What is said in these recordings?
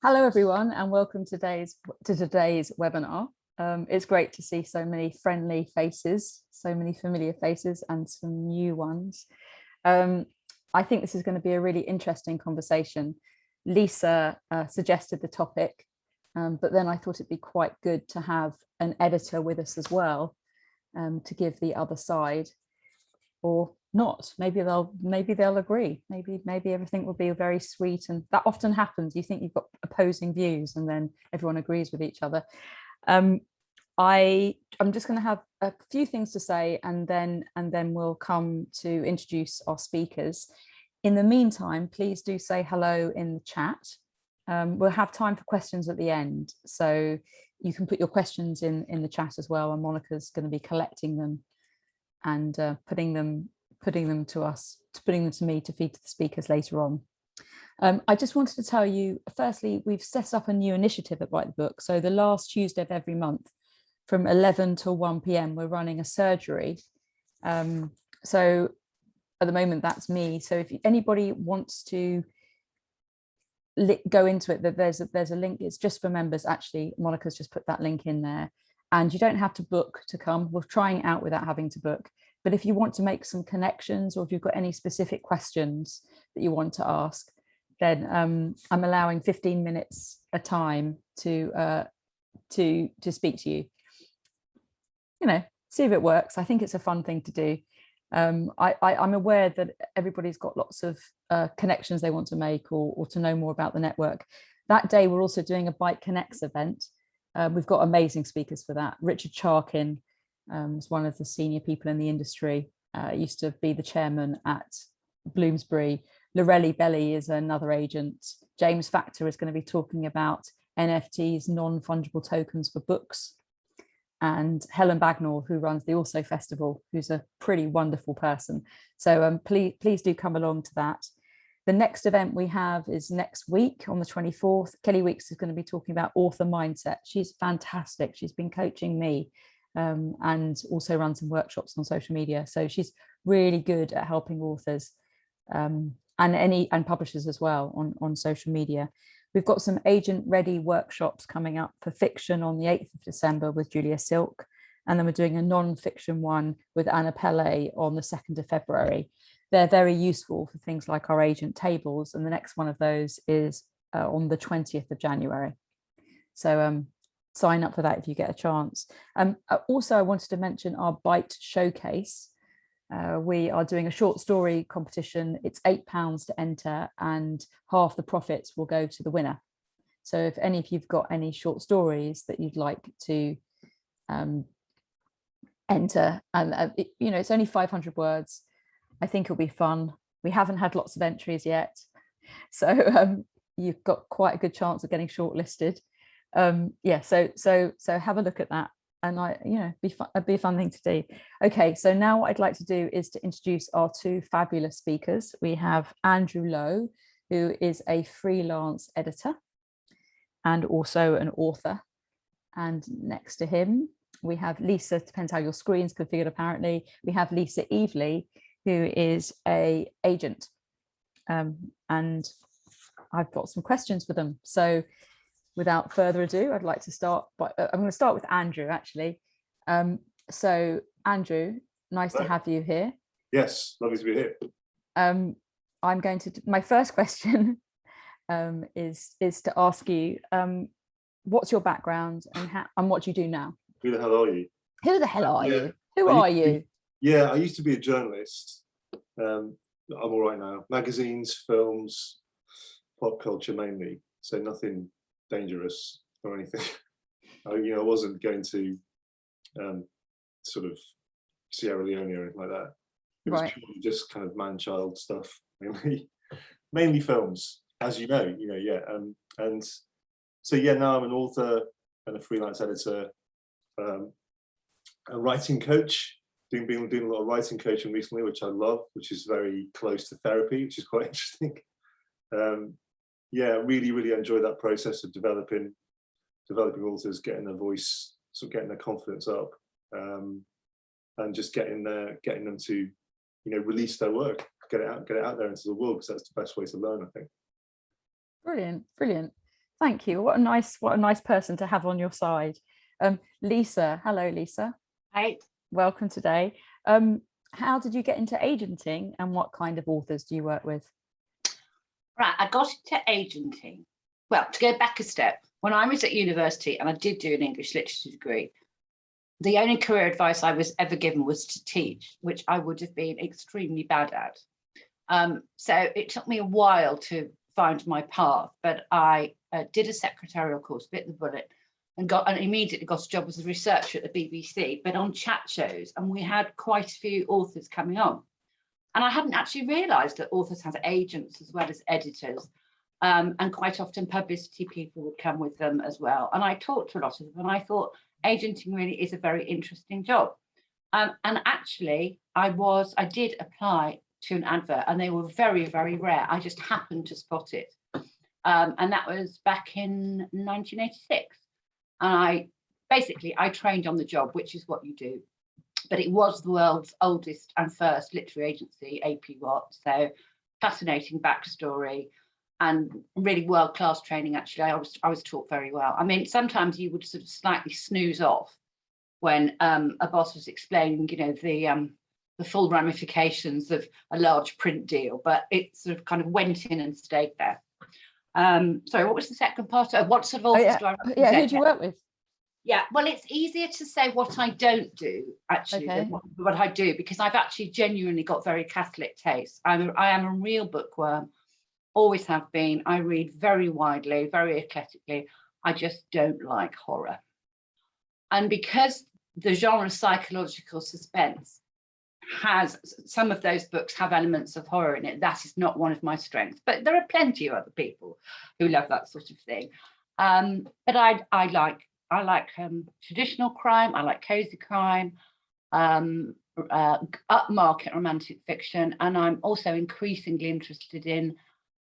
Hello, everyone, and welcome to today's webinar. It's great to see so many friendly faces, so many familiar faces, and some new ones. I think this is going to be a really interesting conversation. Lisa suggested the topic, but then I thought it'd be quite good to have an editor with us as well, to give the other side, or not. Maybe they'll agree. Maybe everything will be very sweet, and that often happens. You think you've got opposing views, and then everyone agrees with each other. I'm just going to have a few things to say, and then we'll come to introduce our speakers. In the meantime, please do say hello in the chat. We'll have time for questions at the end, so you can put your questions in the chat as well, and Monica's going to be collecting them and putting them to me to feed to the speakers later on. I just wanted to tell you, firstly, we've set up a new initiative at Write the Book. So the last Tuesday of every month from 11 till 1 p.m, we're running a surgery. So at the moment, that's me. So if anybody wants to go into it, that there's a link. It's just for members. Actually, Monica's just put that link in there. And you don't have to book to come. We're trying it out without having to book. But if you want to make some connections, or if you've got any specific questions that you want to ask, then I'm allowing 15 minutes a time to speak to you. You know, see if it works. I think it's a fun thing to do. I'm aware that everybody's got lots of connections they want to make, or to know more about the network. That day, we're also doing a Bike Connects event. We've got amazing speakers for that. Richard Charkin is one of the senior people in the industry, used to be the chairman at Bloomsbury. Lorelli Belly is another agent. James Factor is going to be talking about NFTs, non-fungible tokens for books. And Helen Bagnall, who runs the Also Festival, who's a pretty wonderful person. So please do come along to that. The next event we have is next week on the 24th. Kelly Weeks is going to be talking about author mindset. She's fantastic. She's been coaching me and also run some workshops on social media. So she's really good at helping authors and publishers as well on social media. We've got some agent ready workshops coming up for fiction on the 8th of December with Julia Silk. And then we're doing a non-fiction one with Anna Pelle on the 2nd of February. They're very useful for things like our agent tables. And the next one of those is on the 20th of January. So sign up for that if you get a chance. Also, I wanted to mention our Bite Showcase. We are doing a short story competition. It's £8 to enter, and half the profits will go to the winner. So if any of you've got any short stories that you'd like to enter, and it's only 500 words. I think it'll be fun. We haven't had lots of entries yet, so you've got quite a good chance of getting shortlisted. So have a look at that, and it'd be a fun thing to do. Okay, so now what I'd like to do is to introduce our two fabulous speakers. We have Andrew Lowe, who is a freelance editor and also an author, and next to him we have Lisa. Depends how your screen's configured, apparently. We have Lisa Eveleigh, who is a agent, and I've got some questions for them. So without further ado, I'd like to start by I'm going to start with Andrew, actually. So Andrew, nice to have you here. Yes, lovely to be here. I'm going to my first question is to ask you, what's your background and what do you do now? Who the hell are you? Who the hell are you? Who are you? Yeah, I used to be a journalist. I'm all right now. Magazines, films, pop culture mainly. So nothing dangerous or anything. I wasn't going to sort of Sierra Leone or anything like that. It was purely just kind of man-child stuff, mainly films, as you know. And so now I'm an author and a freelance editor, a writing coach. Been doing a lot of writing coaching recently, which I love, which is very close to therapy, which is quite interesting. Really enjoy that process of developing authors, getting their voice, sort of getting their confidence up, and just getting them to, release their work, get it out there into the world, because that's the best way to learn, I think. Brilliant. Thank you. What a nice person to have on your side. Lisa, hello, Lisa. Hi. Welcome today. How did you get into agenting, and what kind of authors do you work with? Right, I got into agenting. Well, to go back a step, when I was at university and I did do an English literature degree, the only career advice I was ever given was to teach, which I would have been extremely bad at. So it took me a while to find my path, but I did a secretarial course, bit the bullet, and immediately got a job as a researcher at the BBC, but on chat shows, and we had quite a few authors coming on. And I hadn't actually realised that authors have agents as well as editors, and quite often publicity people would come with them as well. And I talked to a lot of them, and I thought agenting really is a very interesting job. And actually, I did apply to an advert, and they were very, very rare. I just happened to spot it. And that was back in 1986. And I trained on the job, which is what you do. But it was the world's oldest and first literary agency, AP Watt. So fascinating backstory and really world-class training. Actually, I was taught very well. I mean, sometimes you would sort of slightly snooze off when a boss was explaining, the full ramifications of a large print deal, but it sort of kind of went in and stayed there. Sorry, what was the second part? What sort of authors do I represent? Yeah, who do you work with? Yeah, well, it's easier to say what I don't do, actually, than what I do, because I've actually genuinely got very Catholic taste. I am a real bookworm, always have been. I read very widely, very eclectically. I just don't like horror. And because the genre psychological suspense has, some of those books have elements of horror in it, that is not one of my strengths. But there are plenty of other people who love that sort of thing. But I like traditional crime. I like cozy crime, upmarket romantic fiction, and I'm also increasingly interested in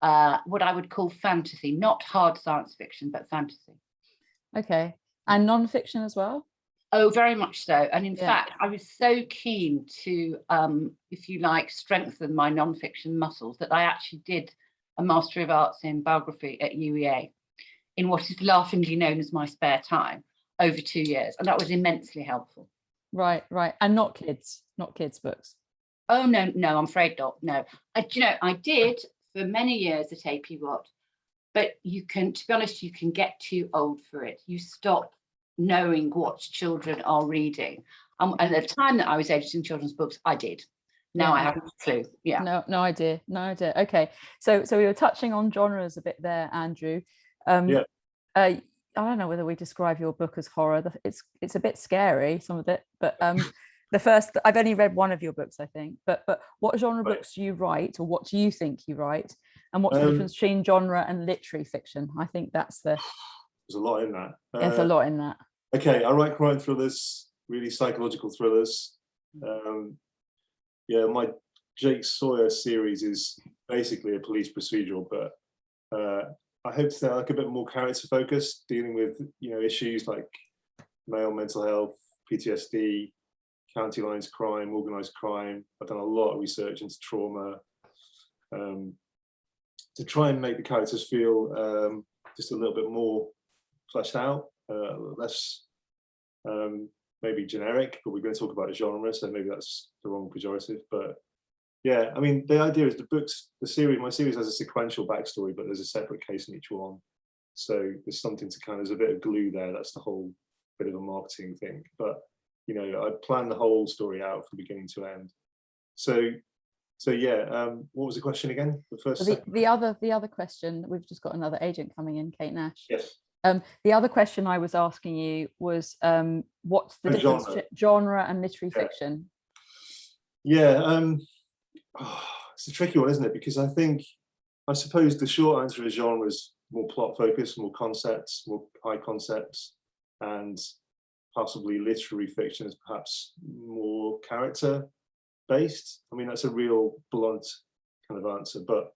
what I would call fantasy, not hard science fiction, but fantasy. Okay, and non-fiction as well? Oh, very much so. And in fact, I was so keen to, if you like, strengthen my non-fiction muscles that I actually did a Master of Arts in biography at UEA in what is laughingly known as my spare time over 2 years. And that was immensely helpful. Right. And not kids books. Oh, no, I'm afraid not. No, I did for many years at AP Watt, but to be honest, you can get too old for it. You stop knowing what children are reading. And at the time that I was editing children's books, I did. Now I haven't a clue. Yeah. No idea. Okay. So we were touching on genres a bit there, Andrew. I don't know whether we describe your book as horror. It's a bit scary, some of it, but the first, I've only read one of your books, I think, but what genre books do you write, or what do you think you write? And what's the difference between genre and literary fiction? I think that's there's a lot in that. There's a lot in that. Okay, I write crime thrillers, really psychological thrillers. My Jake Sawyer series is basically a police procedural, but I hope they're like a bit more character focused, dealing with issues like male mental health, PTSD, county lines crime, organised crime. I've done a lot of research into trauma to try and make the characters feel just a little bit more fleshed out, less maybe generic. But we're going to talk about a genre, so maybe that's the wrong pejorative. But yeah, I mean, the idea is my series has a sequential backstory, but there's a separate case in each one. So there's something to there's a bit of glue there. That's the whole bit of a marketing thing. But I plan the whole story out from beginning to end. So yeah, what was the question again? The first. The other question. We've just got another agent coming in, Kate Nash. Yes. The other question I was asking you was, what's the difference genre and literary fiction? Yeah, it's a tricky one, isn't it? Because I suppose the short answer is genre is more plot focused, more concepts, more high concepts, and possibly literary fiction is perhaps more character based. I mean, that's a real blunt kind of answer, but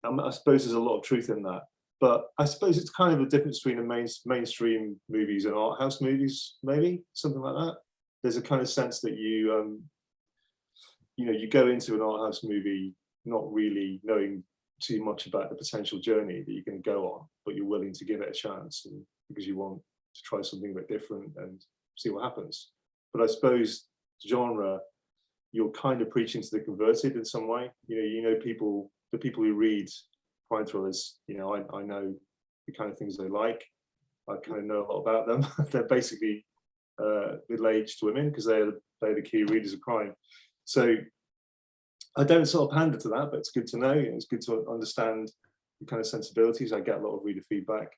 I suppose there's a lot of truth in that. But I suppose it's kind of a difference between the mainstream movies and art house movies, maybe something like that. There's a kind of sense that you go into an art house movie not really knowing too much about the potential journey that you're going to go on, but you're willing to give it a chance, and because you want to try something a bit different and see what happens. But I suppose genre, you're kind of preaching to the converted in some way. The people who read crime thrillers, I know the kind of things they like. I kind of know a lot about them. They're basically middle-aged women, because they're the key readers of crime. So I don't sort of pander to that, but it's good to know. It's good to understand the kind of sensibilities. I get a lot of reader feedback.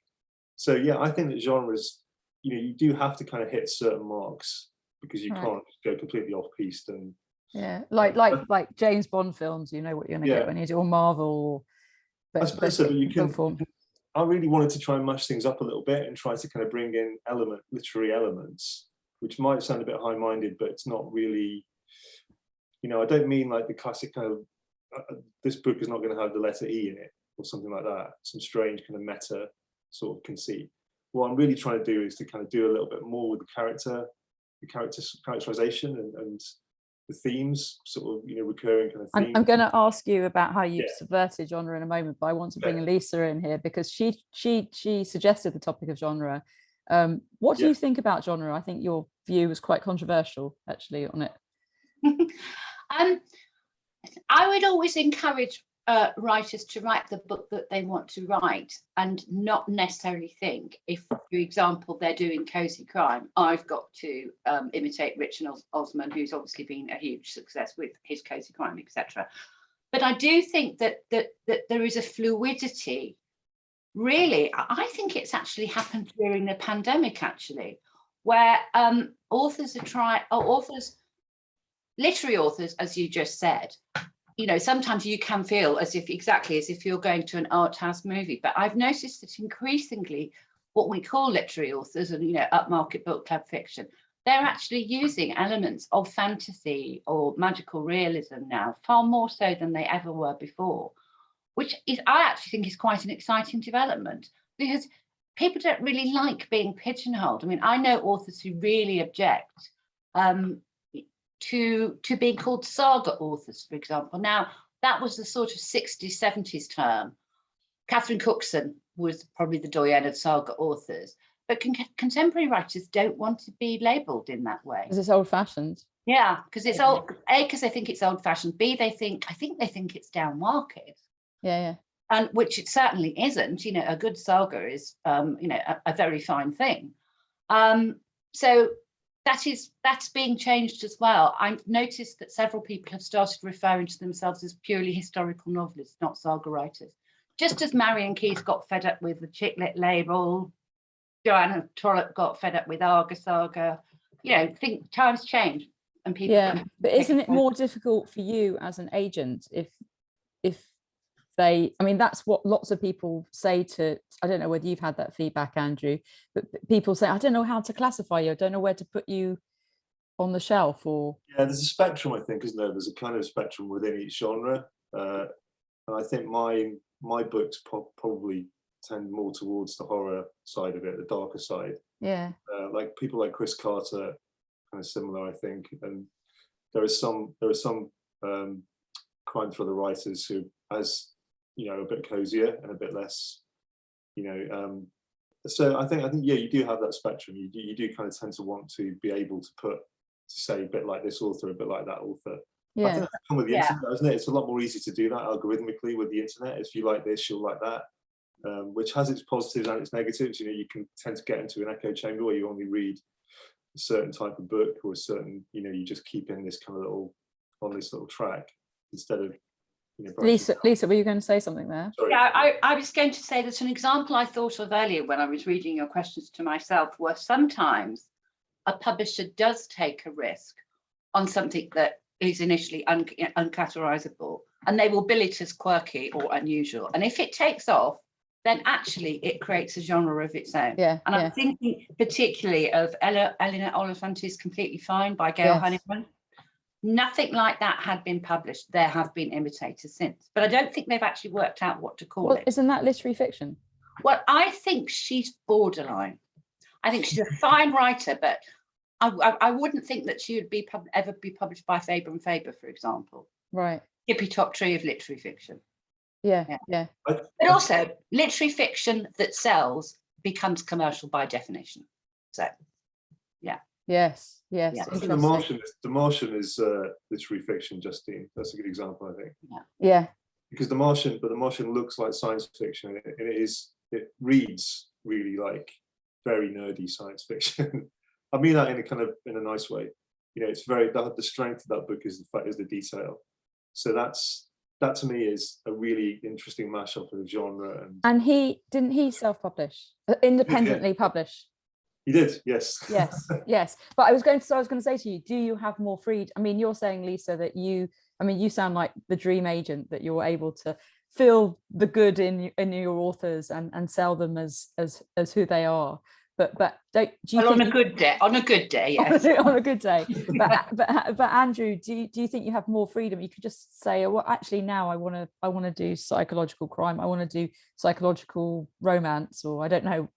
So yeah, I think that genres, you do have to kind of hit certain marks, because you can't go completely off piste. And yeah, like James Bond films, you know what you're going to get when you do a Marvel. I suppose so, but you can. I really wanted to try and mash things up a little bit and try to kind of bring in literary elements, which might sound a bit high-minded, but it's not really. I don't mean like the classic kind of this book is not going to have the letter E in it or something like that. Some strange kind of meta sort of conceit. What I'm really trying to do is to kind of do a little bit more with the characterization and the themes, sort of recurring kind of themes. I'm going to ask you about how you've subverted genre in a moment, but I want to bring Lisa in here, because she suggested the topic of genre. What do you think about genre? I think your view was quite controversial, actually, on it. I would always encourage writers to write the book that they want to write, and not necessarily think, if, for example, they're doing cozy crime, I've got to imitate Richard Osman, who's obviously been a huge success with his cozy crime, etc. But I do think that there is a fluidity. Really, I think it's actually happened during the pandemic, actually, where literary authors, as you just said, sometimes you can feel as if you're going to an art house movie. But I've noticed that increasingly what we call literary authors and, upmarket book club fiction, they're actually using elements of fantasy or magical realism now, far more so than they ever were before, which I actually think is quite an exciting development, because people don't really like being pigeonholed. I mean, I know authors who really object to being called saga authors, for example. Now, that was the sort of 60s, 70s term. Catherine Cookson was probably the doyenne of saga authors, but contemporary writers don't want to be labelled in that way. Because it's old-fashioned. Yeah, because it's old. A, because they think it's old-fashioned. B, I think they think it's down market. Yeah. And which it certainly isn't. A good saga is, a very fine thing. So that's being changed as well. I've noticed that several people have started referring to themselves as purely historical novelists, not saga writers. Just as Marion Keyes got fed up with the chick lit label, Joanna Trollope got fed up with Arga Saga. Think times change and people. Yeah, but isn't it more difficult for you as an agent if that's what lots of people say to, I don't know whether you've had that feedback, Andrew, but people say, I don't know how to classify you, I don't know where to put you on the shelf, or... Yeah, there's a spectrum, I think, isn't there? There's a kind of spectrum within each genre. And I think my books probably tend more towards the horror side of it, the darker side. Yeah. Like people like Chris Carter, kind of similar, I think. And there are some crime thriller writers who, as a bit cozier and a bit less, so I think yeah, you do have that spectrum. You do kind of tend to want to be able to say a bit like this author, a bit like that author. Yeah. I think that's come with the internet, isn't it? It's a lot more easy to do that algorithmically with the internet. If you like this, you'll like that, which has its positives and its negatives. You can tend to get into an echo chamber where you only read a certain type of book, or a certain, you just keep in this kind of on this little track instead of. Lisa, were you going to say something there? Sorry. Yeah, I was going to say that an example I thought of earlier when I was reading your questions to myself were sometimes a publisher does take a risk on something that is initially uncategorizable, and they will bill it as quirky or unusual. And if it takes off, then actually it creates a genre of its own. Yeah. And I'm thinking particularly of Eleanor Olifante's Completely Fine by Gail Honeyman. Nothing like that had been published. There have been imitators since, but I don't think they've actually worked out what to call it. Isn't that literary fiction? Well, I think she's borderline. I think she's a fine writer, but I wouldn't think that she would ever be published by Faber and Faber, for example. Right. Hippie top tree of literary fiction. Yeah, Yeah. yeah. But also, literary fiction that sells becomes commercial by definition. So, yeah. Yes, yes. Yeah. I think Interesting. The Martian is literary fiction, Justine. That's a good example, I think. Yeah, Because The Martian looks like science fiction, and it reads really like very nerdy science fiction. I mean that in a nice way. You know, it's very, the strength of that book is the detail. So that to me is a really interesting mashup of genre. and didn't he self-publish, independently publish? He did, yes. Yes, yes. But I was going to say to you, do you have more freedom? I mean, you're saying, Lisa, that you sound like the dream agent, that you're able to feel the good in your authors and sell them as who they are. But do you Well, think on a good day, yes. on a good day. But Andrew, do you think you have more freedom? You could just say, oh, well, actually now I want to do psychological crime. I want to do psychological romance, or I don't know.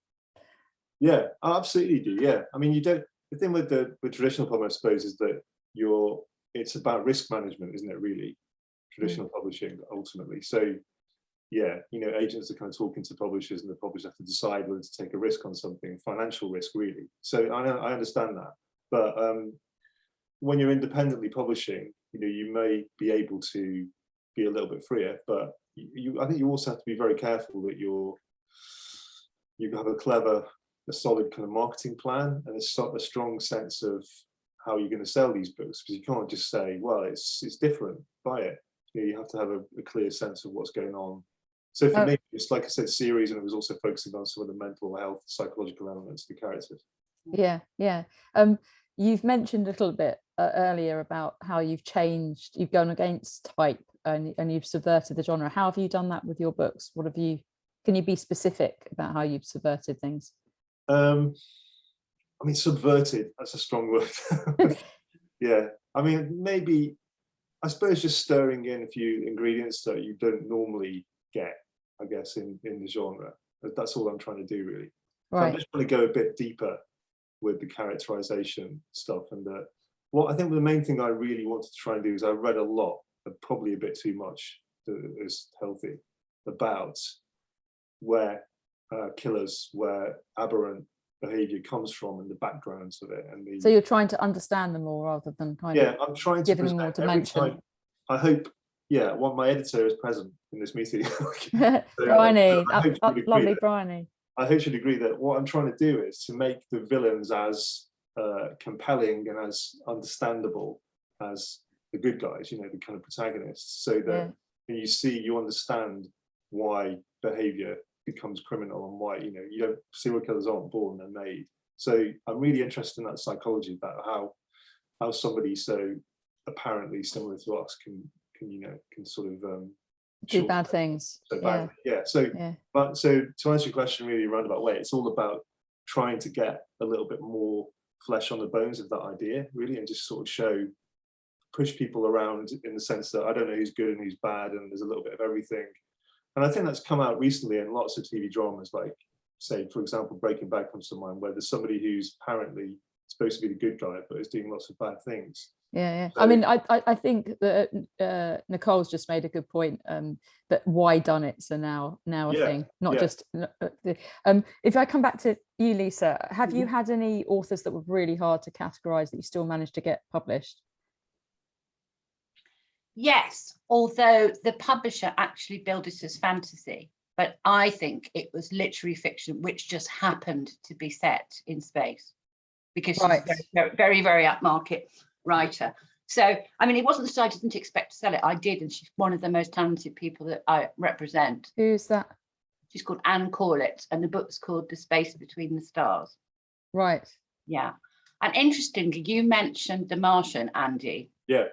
Yeah, I absolutely do. Yeah, I mean, the thing with traditional publishing, I suppose, is that it's about risk management, isn't it? Really, traditional publishing ultimately. So, yeah, agents are kind of talking to publishers, and the publishers have to decide whether to take a risk on something, financial risk, really. So I understand that, but when you're independently publishing, you may be able to be a little bit freer, but I think you also have to be very careful that you have a solid kind of marketing plan and a strong sense of how you're going to sell these books, because you can't just say, well, it's different, buy it. You have to have a clear sense of what's going on. So for me, it's like I said, series, and it was also focusing on some of the mental health, psychological elements of the characters. Yeah, yeah. You've mentioned a little bit earlier about how you've gone against type, and you've subverted the genre. How have you done that with your books? Can you be specific about how you've subverted things? I mean, subverted, that's a strong word. Yeah, I mean, maybe, I suppose just stirring in a few ingredients that you don't normally get, I guess, in the genre. That's all I'm trying to do, really. Right. So I'm just trying to go a bit deeper with the characterization stuff. And I think the main thing I really wanted to try and do is I read a lot, but probably a bit too much that is healthy, about where aberrant behavior comes from and the backgrounds of it. So you're trying to understand them more rather than I'm trying to giving them more dimension. I hope, my editor is present in this meeting. Bryony, lovely Bryony. I hope you'd agree that what I'm trying to do is to make the villains as compelling and as understandable as the good guys, the kind of protagonists, so that when you understand why behavior becomes criminal and why serial killers aren't born, they're made. So I'm really interested in that psychology, about how somebody so apparently similar to us can sort of do bad things. So bad. So to answer your question really roundabout way, it's all about trying to get a little bit more flesh on the bones of that idea, really, and just sort of push people around in the sense that I don't know who's good and who's bad, and there's a little bit of everything. And I think that's come out recently in lots of TV dramas, like, say, for example, Breaking Bad comes to mind, where there's somebody who's apparently supposed to be the good guy, but is doing lots of bad things. Yeah. So, I mean, I think that Nicole's just made a good point, that why done it's a now a thing, not just. If I come back to you, Lisa, have you had any authors that were really hard to categorize that you still managed to get published? Yes, although the publisher actually billed it as fantasy, but I think it was literary fiction, which just happened to be set in space, because she's a very, very, very upmarket writer. So, I mean, it wasn't that I didn't expect to sell it. I did, and she's one of the most talented people that I represent. Who's that? She's called Anne Corlett, and the book's called The Space Between the Stars. Right. Yeah. And interestingly, you mentioned The Martian, Andy. Yeah.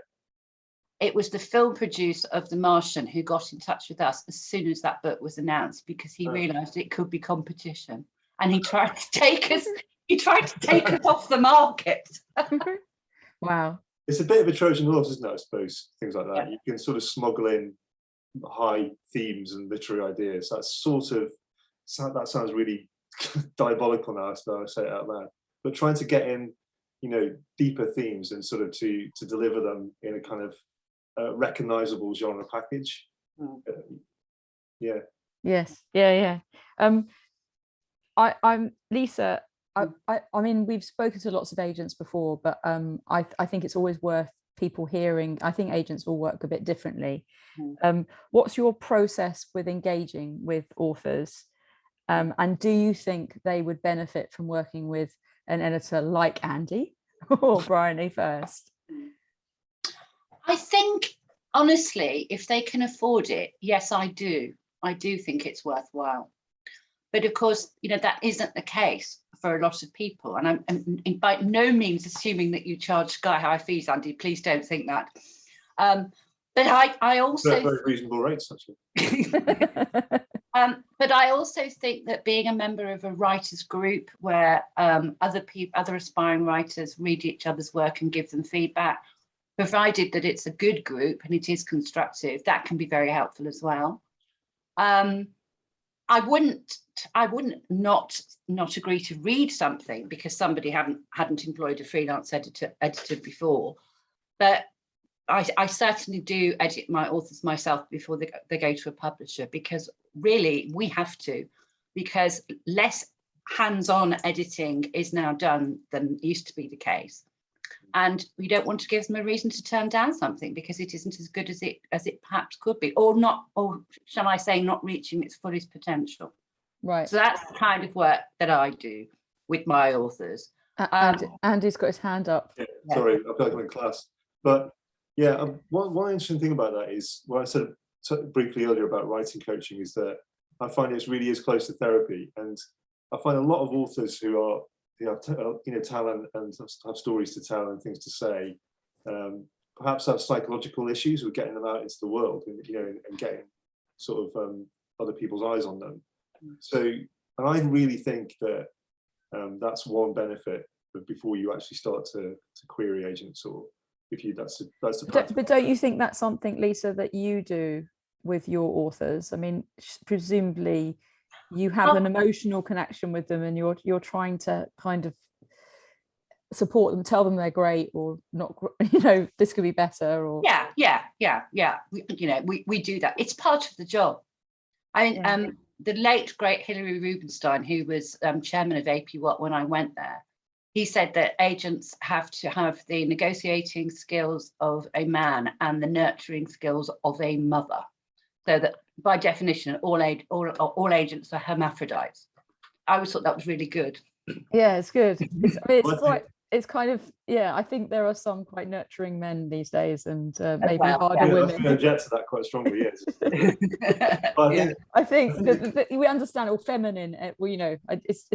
It was the film producer of The Martian who got in touch with us as soon as that book was announced, because he realised it could be competition, and he tried to take us. He tried to take us off the market. Wow. It's a bit of a Trojan horse, isn't it? I suppose things like that. Yeah. You can sort of smuggle in high themes and literary ideas. That sounds really diabolical now. So I say it out loud. But trying to get in, deeper themes and sort of to deliver them in a kind of recognizable genre package. Yeah. Yes. Yeah. I'm Lisa. I mean, we've spoken to lots of agents before, but I think it's always worth people hearing. I think agents will work a bit differently. What's your process with engaging with authors? And do you think they would benefit from working with an editor like Andy or Bryony first? I think, honestly, if they can afford it, yes, I do. I do think it's worthwhile. But of course, that isn't the case for a lot of people. And I'm by no means assuming that you charge sky-high fees, Andy. Please don't think that. But I also... Very reasonable rates, actually. But I also think that being a member of a writers group where other aspiring writers read each other's work and give them feedback, provided that it's a good group and it is constructive, that can be very helpful as well. I wouldn't not agree to read something because somebody hadn't employed a freelance editor before, but I certainly do edit my authors myself before they go to a publisher, because really we have to, because less hands-on editing is now done than used to be the case. And we don't want to give them a reason to turn down something because it isn't as good as it perhaps could be, or shall I say, not reaching its fullest potential. Right. So that's the kind of work that I do with my authors. Andy's got his hand up. Yeah, sorry, I feel like I'm in class. But yeah, one interesting thing about that is what I said briefly earlier about writing coaching is that I find it really is close to therapy, and I find a lot of authors who are talent and have stories to tell and things to say, perhaps have psychological issues with getting them out into the world and getting sort of other people's eyes on them. So, and I really think that that's one benefit before you actually start to query agents, or if you that's the but don't you think that's something, Lisa, that you do with your authors? I mean, presumably you have an emotional connection with them and you're trying to kind of support them, tell them they're great or not, this could be better, or yeah we do that. It's part of the job. I mean, the late great Hilary Rubinstein, who was chairman of AP Watt when I went there, he said that agents have to have the negotiating skills of a man and the nurturing skills of a mother. So that by definition, all agents are hermaphrodites. I always thought that was really good. Yeah, it's good. It's kind of, I think there are some quite nurturing men these days, and maybe harder women. I think I object to that quite strongly, yes. But I think that we understand, or feminine, it's,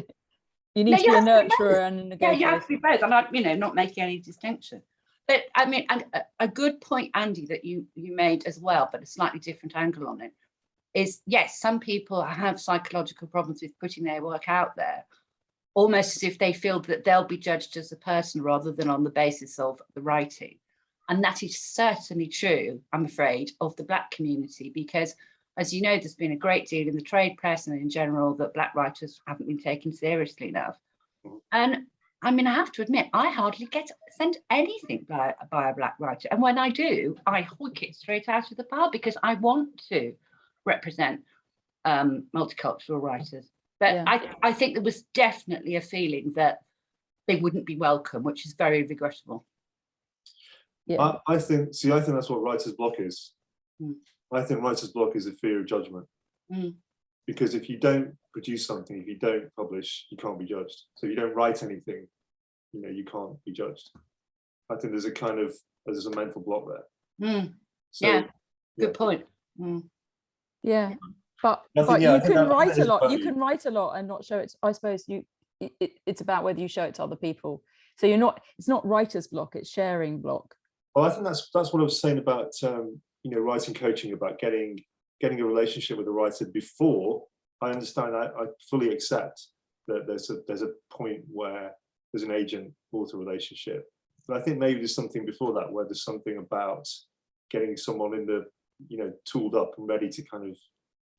you need to be a nurturer and a negotiator. Yeah, you have to be both. I'm not making any distinction. But I mean, and a good point, Andy, that you made as well, but a slightly different angle on it, is yes, some people have psychological problems with putting their work out there, almost as if they feel that they'll be judged as a person rather than on the basis of the writing. And that is certainly true, I'm afraid, of the Black community, because as you know, there's been a great deal in the trade press and in general that Black writers haven't been taken seriously enough. And I mean, I have to admit, I hardly get sent anything by a Black writer. And when I do, I hook it straight out of the pile because I want to represent multicultural writers. But I think there was definitely a feeling that they wouldn't be welcome, which is very regrettable. Yeah. I think that's what writer's block is. I think writer's block is a fear of judgment. Because if you don't produce something, if you don't publish, you can't be judged. So if you don't write anything, you can't be judged. I think there's a mental block there. So, good point. Yeah, but you can write a lot. You can write a lot and not show it. I suppose it's about whether you show it to other people. So it's not writer's block, it's sharing block. Well, I think that's what I was saying about writing coaching, about getting a relationship with a writer before. I understand. I fully accept that there's a point where there's an agent-author relationship, but I think maybe there's something before that where there's something about getting someone in the tooled up and ready to kind of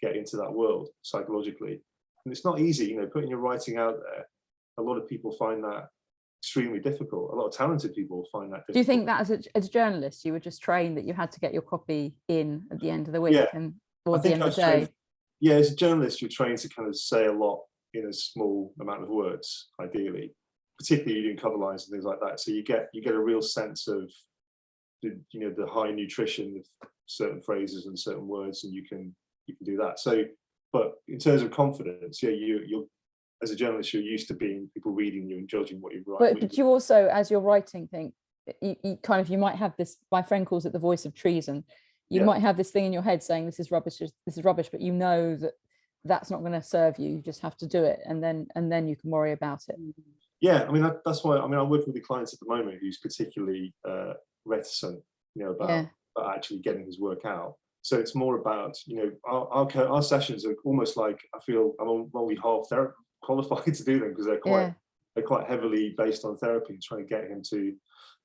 get into that world psychologically. And it's not easy, putting your writing out there. A lot of people find that extremely difficult. A lot of talented people find that difficult. Do you think that as a journalist, you were just trained that you had to get your copy in at the end of the week or at the end of the day? yeah, as a journalist, you're trained to kind of say a lot in a small amount of words, ideally, particularly doing cover lines and things like that. So you get a real sense of the high nutrition of certain phrases and certain words, and you can do that. So, but in terms of confidence, yeah, you're as a journalist, you're used to being people reading you and judging what you write. But you also, as you're writing, think you might have this. My friend calls it the voice of treason. You might have this thing in your head saying this is rubbish, but you know that that's not going to serve you. You just have to do it, and then you can worry about it. Yeah, I mean that's why. I mean, I'm working with a client at the moment who's particularly reticent, about actually getting his work out. So it's more about, our sessions are almost like, I feel I'm only half qualified to do them, because they're quite heavily based on therapy and trying to get him to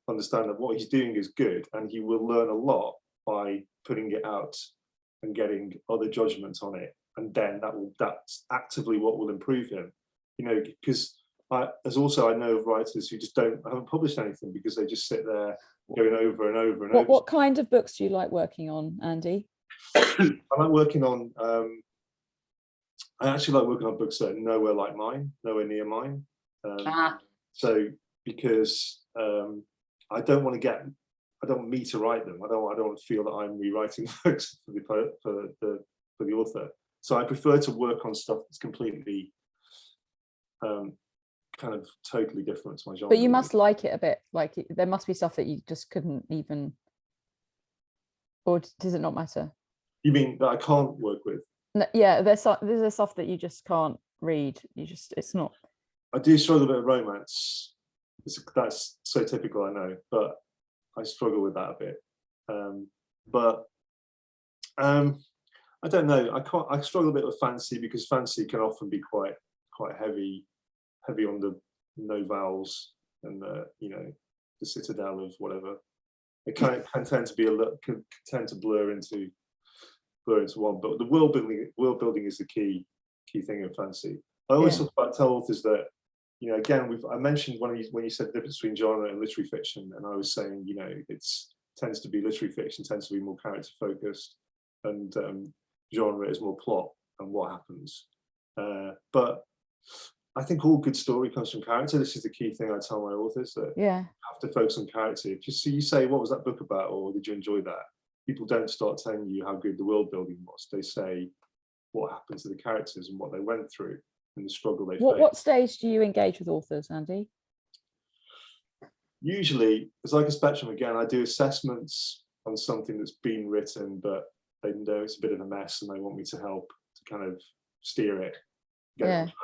understand that what he's doing is good, and he will learn a lot by putting it out and getting other judgments on it, and then that's actively what will improve him. Because I know of writers who just haven't published anything because they just sit there going over and over and over. What kind of books do you like working on, Andy? I like working on. I actually like working on books that are nowhere near mine. So because I don't want me to write them. I don't want to feel that I'm rewriting books for the author. So I prefer to work on stuff that's completely kind of totally different to my genre. But you must like it a bit. Like there must be stuff that you just couldn't even, or does it not matter? You mean that I can't work with? No, yeah, there's stuff that you just can't read. It's not. I do struggle with romance. That's so typical, I know, but I struggle with that a bit. I don't know. I struggle a bit with fantasy, because fantasy can often be quite heavy on the no vowels and the citadel of whatever. It can tend to blur into one. But the world building is the key thing in fantasy. I always tell authors that, again, I mentioned when you said the difference between genre and literary fiction, and I was saying, tends to be literary fiction tends to be more character focused, and genre is more plot and what happens. But I think all good story comes from character. This is the key thing I tell my authors, that you have to focus on character. If you say, what was that book about, or did you enjoy that? People don't start telling you how good the world building was. They say what happened to the characters and what they went through and the struggle they faced. What stage do you engage with authors, Andy? Usually, it's like a spectrum again. I do assessments on something that's been written, but they know it's a bit of a mess and they want me to help to kind of steer it, get it on track.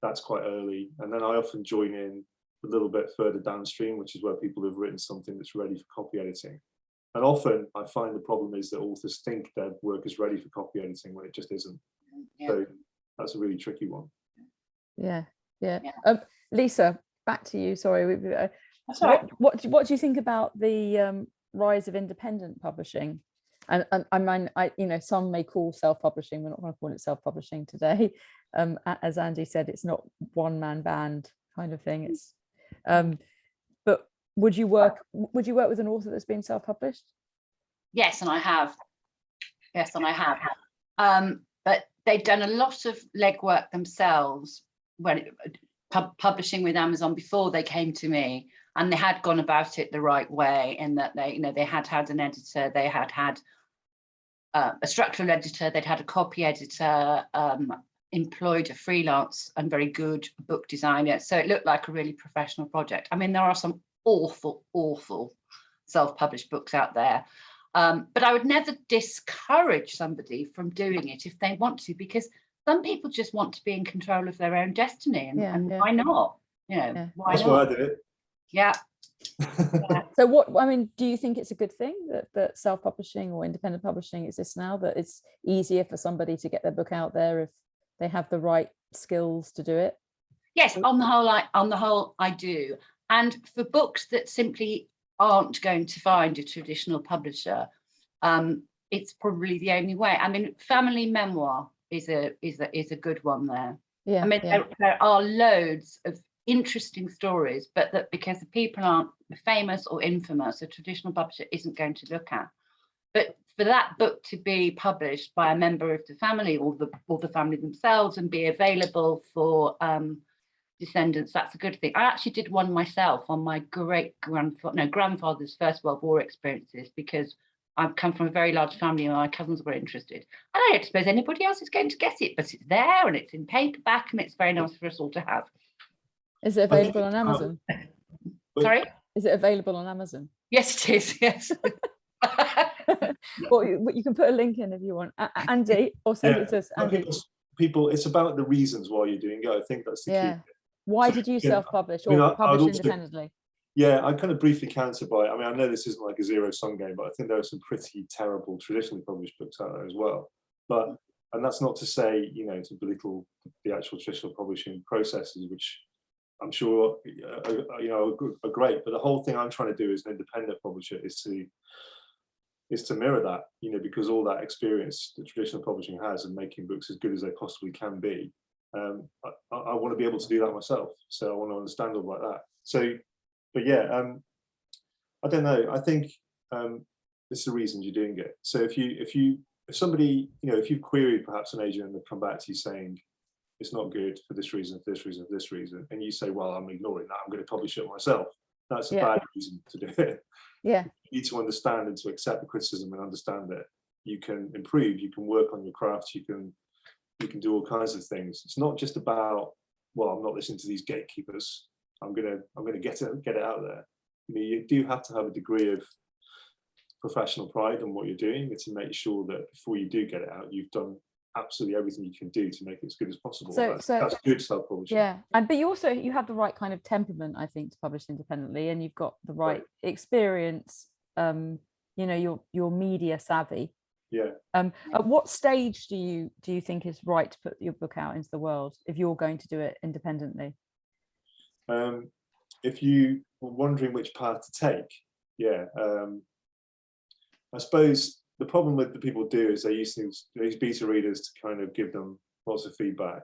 That's quite early. And then I often join in a little bit further downstream, which is where people have written something that's ready for copy editing. And often I find the problem is that authors think their work is ready for copy editing when it just isn't. So that's a really tricky one. Lisa, back to you. Sorry. That's all right. What do you think about the rise of independent publishing? And I mean, some may call self-publishing. We're not going to call it self-publishing today. As Andy said, it's not one-man band kind of thing. It's but would you work with an author that's been self-published? Yes, and I have. But they've done a lot of legwork themselves when publishing with Amazon before they came to me, and they had gone about it the right way, in that they had had an editor, they had had a structural editor, they'd had a copy editor, employed a freelance and very good book designer. So it looked like a really professional project. I mean, there are some awful self-published books out there. But I would never discourage somebody from doing it if they want to, because some people just want to be in control of their own destiny, and why not? Why That's not? why I did it. Yeah. So do you think it's a good thing that self-publishing or independent publishing exists now, that it's easier for somebody to get their book out there if they have the right skills to do it? Yes, on the whole I do. And for books that simply aren't going to find a traditional publisher, it's probably the only way. I mean, family memoir is a good one there. I mean, there are loads of interesting stories, but that because the people aren't famous or infamous, a traditional publisher isn't going to look at. But for that book to be published by a member of the family or the family themselves and be available for descendants, that's a good thing. I actually did one myself on my grandfather's First World War experiences, because I've come from a very large family and my cousins were interested. I don't suppose anybody else is going to get it, but it's there and it's in paperback and it's very nice for us all to have. Is it available on Amazon? Sorry? Is it available on Amazon? Yes, it is, yes. Well, you can put a link in if you want. Andy, or send it to us. Andy. People, it's about the reasons why you're doing it. I think that's the key. Why did you self-publish or publish independently? Yeah, I kind of briefly counter by, I mean, I know this isn't like a zero-sum game, but I think there are some pretty terrible traditionally published books out there as well. And that's not to say, to belittle the actual traditional publishing processes, which I'm sure, are great. But the whole thing I'm trying to do as an independent publisher is to mirror that, because all that experience that traditional publishing has in making books as good as they possibly can be, I want to be able to do that myself. So I want to understand all like that. So, but yeah, I don't know. I think it's the reasons you're doing it. So if somebody, if you've queried perhaps an agent and they've come back to you saying it's not good for this reason, for this reason, for this reason, and you say, well, I'm ignoring that, I'm going to publish it myself. That's a bad reason to do it. Yeah. You need to understand and to accept the criticism and understand that you can improve, you can work on your craft, you can do all kinds of things. It's not just about, well, I'm not listening to these gatekeepers. I'm gonna get it out there. You do have to have a degree of professional pride in what you're doing, and to make sure that before you do get it out, you've done absolutely everything you can do to make it as good as possible. That's good self-publishing. Yeah, but you have the right kind of temperament, I think, to publish independently, and you've got the right experience. You're media savvy. Yeah. At what stage do you think is right to put your book out into the world if you're going to do it independently? If you were wondering which path to take, I suppose the problem with the people do is they use these beta readers to kind of give them lots of feedback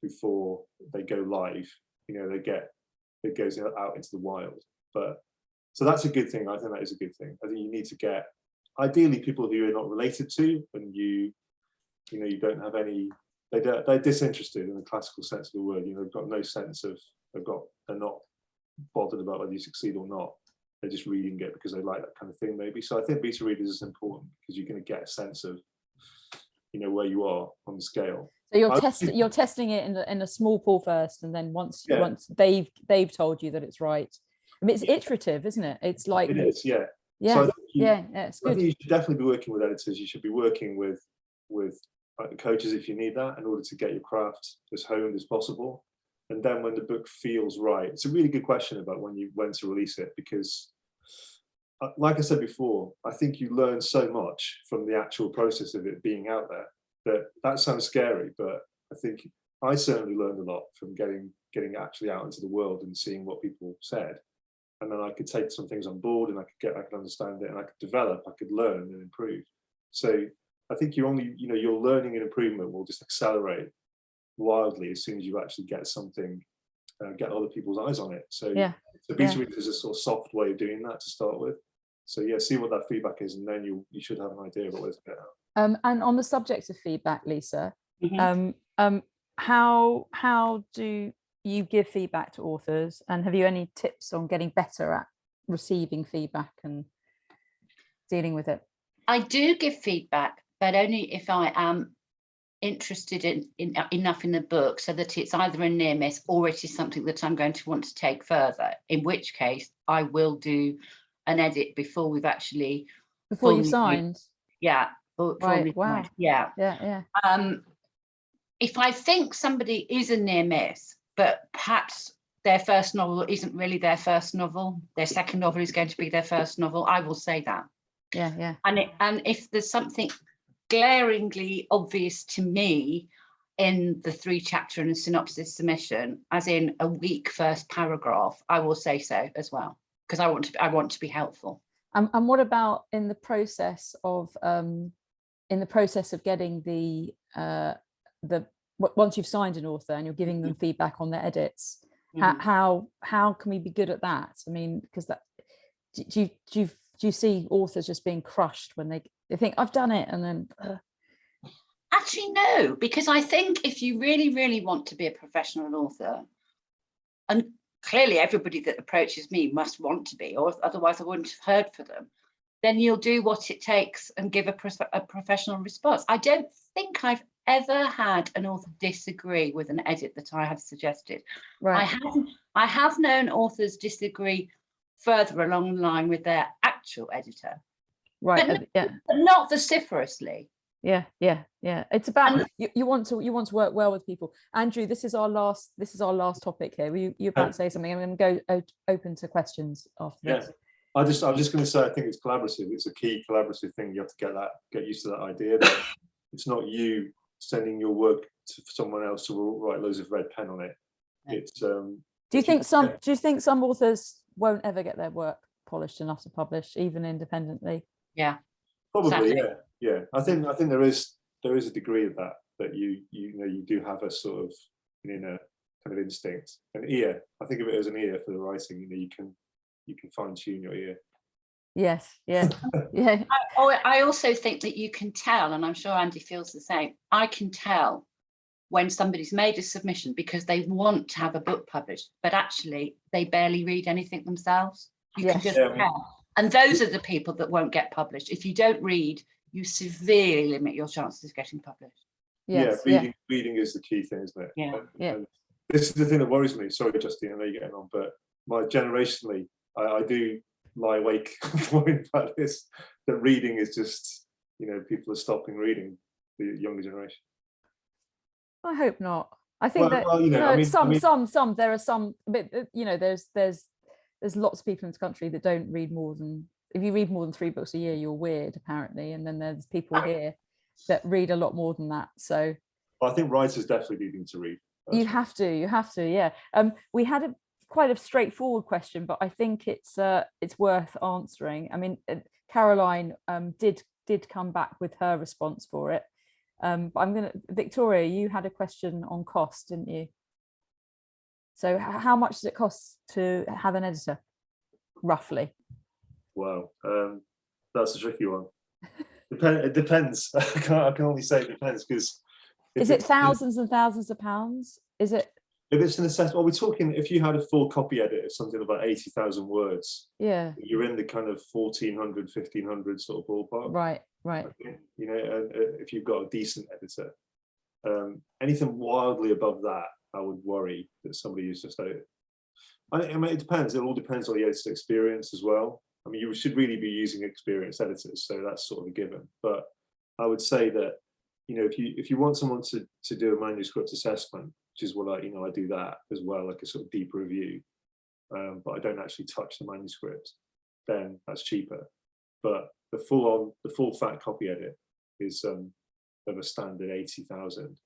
before they go live. It goes out into the wild. So that's a good thing. I think that is a good thing. I think you need to get, ideally, people who you're not related to, and you don't have any, they're disinterested in the classical sense of the word. They've got no sense of, they're not bothered about whether you succeed or not. They're just reading it because they like that kind of thing, maybe. So I think beta readers is important because you're going to get a sense of, where you are on the scale. So you're testing it in a small pool first, and then once they've told you that it's right. I mean, it's iterative, isn't it? It's like it is, yeah. Yeah, so it's good. I think you should definitely be working with editors. You should be working with like the coaches if you need that, in order to get your craft as honed as possible. And then when the book feels right, it's a really good question about when to release it, because like I said before, I think you learn so much from the actual process of it being out there that sounds scary, but I think I certainly learned a lot from getting actually out into the world and seeing what people said. And then I could take some things on board, and I could understand it, and I could develop, I could learn and improve. So I think your learning and improvement will just accelerate wildly as soon as you actually get something, get other people's eyes on it. So beta readers is a sort of soft way of doing that to start with. So see what that feedback is, and then you should have an idea about where to get out. And on the subject of feedback, Lisa, how do you give feedback to authors, and have you any tips on getting better at receiving feedback and dealing with it? I do give feedback, but only if I am interested in enough in the book so that it's either a near miss or it is something that I'm going to want to take further, in which case I will do an edit before we've actually you've signed. Right. Wow. Yeah. If I think somebody is a near miss, but perhaps their first novel isn't really their first novel, their second novel is going to be their first novel, I will say that. And if there's something glaringly obvious to me in the 3-chapter and a synopsis submission, as in a weak first paragraph, I will say so as well, because I want to be helpful. And what about in the process of getting the once you've signed an author and you're giving them feedback on their edits, how can we be good at that? I mean, because that do you see authors just being crushed when They think I've done it, and then Actually, no, because I think if you really, really want to be a professional author, and clearly everybody that approaches me must want to be, or otherwise I wouldn't have heard for them, then you'll do what it takes and give a professional response. I don't think I've ever had an author disagree with an edit that I have suggested. right, I have known authors disagree further along the line with their actual editor, right, but not vociferously. yeah. It's about you want to work well with people. Andrew, this is our last topic here. You about to say something? I'm going to go open to questions after this. I'm just going to say, I think it's collaborative. It's a key collaborative thing. You have to get used to that idea that it's not you sending your work to someone else who will write loads of red pen on it. It's do you think some authors won't ever get their work polished enough to publish, even independently? Yeah, probably. exactly. Yeah. I think there is a degree of that you do have a sort of inner kind of instinct, an ear. I think of it as an ear for the writing. You can fine tune your ear. Yes, yeah. I also think that you can tell, and I'm sure Andy feels the same. I can tell when somebody's made a submission because they want to have a book published, but actually they barely read anything themselves. You can just tell. And those are the people that won't get published. If you don't read, you severely limit your chances of getting published. Yes, reading is the key thing, isn't it? Yeah. And this is the thing that worries me. Sorry, Justine, I know you're getting on, but generationally, I do lie awake worrying about this, that reading is just, people are stopping reading, the younger generation. I hope not. I think some there are some, but there's lots of people in this country that don't read more than, if you read more than 3 books a year, you're weird, apparently. And then there's people here that read a lot more than that. So I think writers definitely needing to read. You have to, yeah. We had quite a straightforward question, but I think it's worth answering. I mean, Caroline did come back with her response for it. But Victoria, you had a question on cost, didn't you? So how much does it cost to have an editor, roughly? Wow, that's a tricky one. It depends. I can only say it depends, because is it thousands and thousands of pounds? Is it? If it's an assessment, well, we're talking, if you had a full copy edit of something about 80,000 words, yeah, you're in the kind of 1,400, 1,500 sort of ballpark. Right. And if you've got a decent editor, anything wildly above that, I would worry that somebody who's just out. I mean, it depends. It all depends on the editor's experience as well. I mean, you should really be using experienced editors, so that's sort of a given. But I would say that, if you want someone to do a manuscript assessment, which is what I do that as well, like a sort of deep review, but I don't actually touch the manuscript, then that's cheaper. But the full fat copy edit is of a standard 80,000.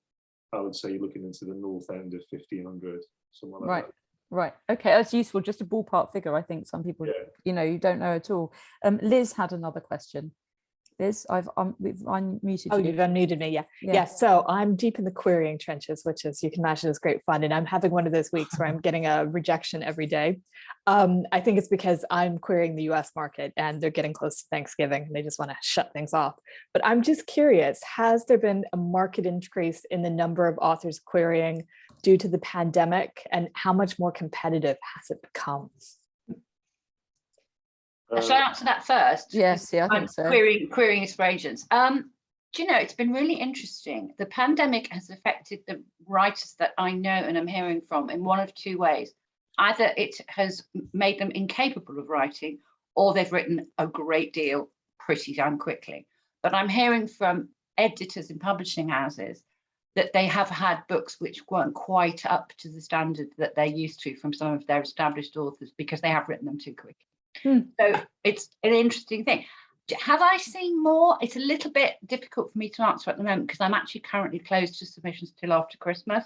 I would say you're looking into the north end of 1,500, somewhere like that. Right. Okay, that's useful. Just a ballpark figure. I think some people, you don't know at all. Liz had another question. Liz, we've unmuted you. Oh, you've unmuted me, yeah. So I'm deep in the querying trenches, which, as you can imagine, is great fun. And I'm having one of those weeks where I'm getting a rejection every day. I think it's because I'm querying the US market and they're getting close to Thanksgiving and they just want to shut things off. But I'm just curious, has there been a market increase in the number of authors querying due to the pandemic, and how much more competitive has it become? Shall I answer that first? Yes, I think so. Querying is for agents. Do you know, it's been really interesting. The pandemic has affected the writers that I know and I'm hearing from in one of two ways. Either it has made them incapable of writing, or they've written a great deal pretty damn quickly. But I'm hearing from editors and publishing houses that they have had books which weren't quite up to the standard that they're used to from some of their established authors because they have written them too quickly. So it's an interesting thing. Have I seen more? It's a little bit difficult for me to answer at the moment because I'm actually currently closed to submissions till after Christmas.